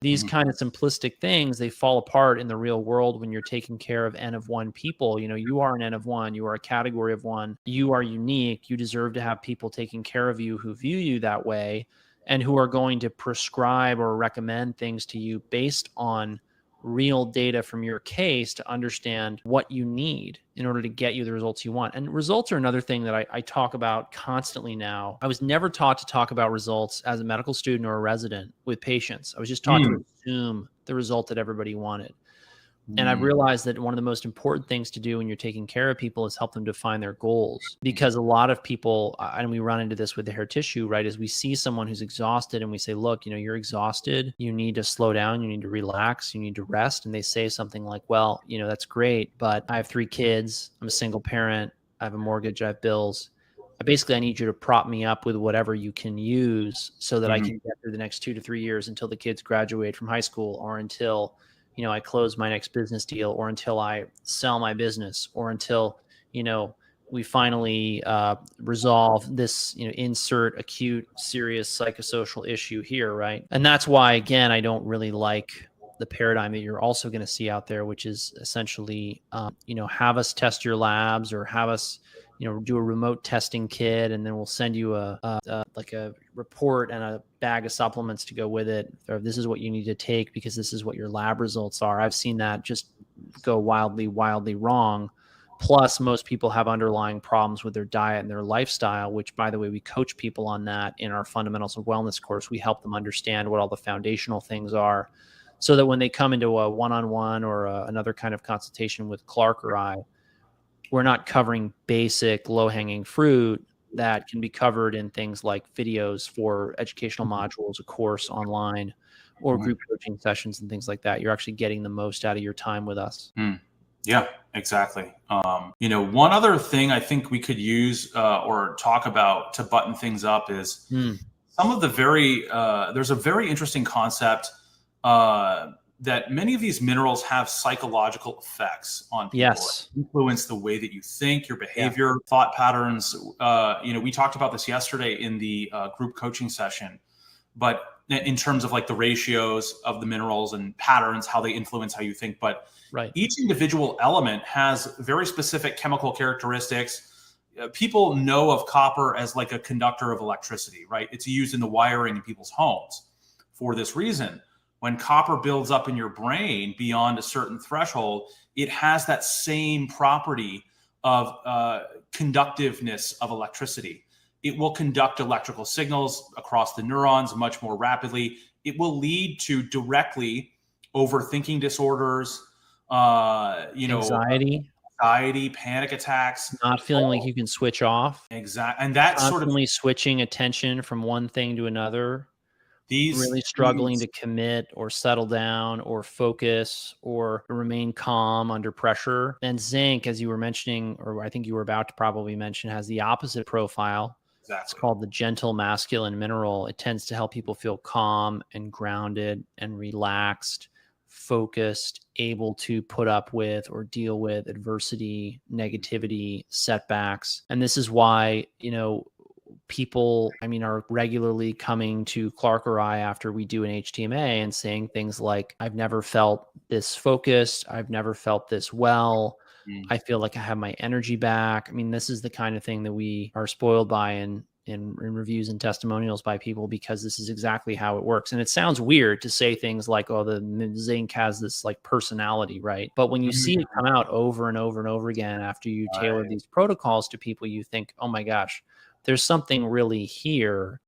These Mhm. kind of simplistic things, they fall apart in the real world when you're taking care of N of one people. You are an N of one, you are a category of one, you are unique. You deserve to have people taking care of you who view you that way and who are going to prescribe or recommend things to you based on real data from your case to understand what you need in order to get you the results you want. And results are another thing that I talk about constantly now. I was never taught to talk about results as a medical student or a resident with patients. I was just taught to assume the result that everybody wanted. And I've realized that one of the most important things to do when you're taking care of people is help them define their goals. Because a lot of people, and we run into this with the hair tissue, right, is we see someone who's exhausted and we say, look, you're exhausted. You need to slow down. You need to relax. You need to rest. And they say something like, well, that's great, but I have 3 kids. I'm a single parent. I have a mortgage. I have bills. I need you to prop me up with whatever you can use so that I can get through the next 2 to 3 years until the kids graduate from high school, or until I close my next business deal, or until I sell my business, or until, we finally resolve this, insert acute, serious psychosocial issue here, right? And that's why, again, I don't really like the paradigm that you're also going to see out there, which is essentially, have us test your labs, or have us, do a remote testing kit, and then we'll send you a report and a bag of supplements to go with it. Or this is what you need to take because this is what your lab results are. I've seen that just go wildly, wildly wrong. Plus, most people have underlying problems with their diet and their lifestyle, which, by the way, we coach people on that in our Fundamentals of Wellness course. We help them understand what all the foundational things are so that when they come into a one-on-one or another kind of consultation with Clark or I, we're not covering basic low-hanging fruit that can be covered in things like videos for educational modules, a course online, or group coaching sessions and things like that. You're actually getting the most out of your time with us. Yeah, exactly. One other thing I think we could use or talk about to button things up is some of the there's a very interesting concept that many of these minerals have psychological effects on people. Yes. Influence the way that you think, your behavior, thought patterns. We talked about this yesterday in the group coaching session, but in terms of like the ratios of the minerals and patterns, how they influence how you think. But each individual element has very specific chemical characteristics. People know of copper as like a conductor of electricity, right? It's used in the wiring in people's homes for this reason. When copper builds up in your brain beyond a certain threshold, it has that same property of conductiveness of electricity. It will conduct electrical signals across the neurons much more rapidly. It will lead to directly overthinking disorders, anxiety, panic attacks, not feeling like you can switch off. Exactly. And that's constantly switching attention from one thing to another. Really struggling to commit or settle down or focus or remain calm under pressure. And zinc, as you were mentioning, or I think you were about to probably mention, has the opposite profile. Exactly. It's called the gentle masculine mineral. It tends to help people feel calm and grounded and relaxed, focused, able to put up with or deal with adversity, negativity, setbacks. And this is why, people, are regularly coming to Clark or I after we do an HTMA and saying things like, I've never felt this focused. I've never felt this well. I feel like I have my energy back. This is the kind of thing that we are spoiled by in reviews and testimonials by people, because this is exactly how it works. And it sounds weird to say things like, oh, the zinc has this like personality, right? But when you see it come out over and over and over again after you tailor these protocols to people, you think, oh my gosh, there's something really here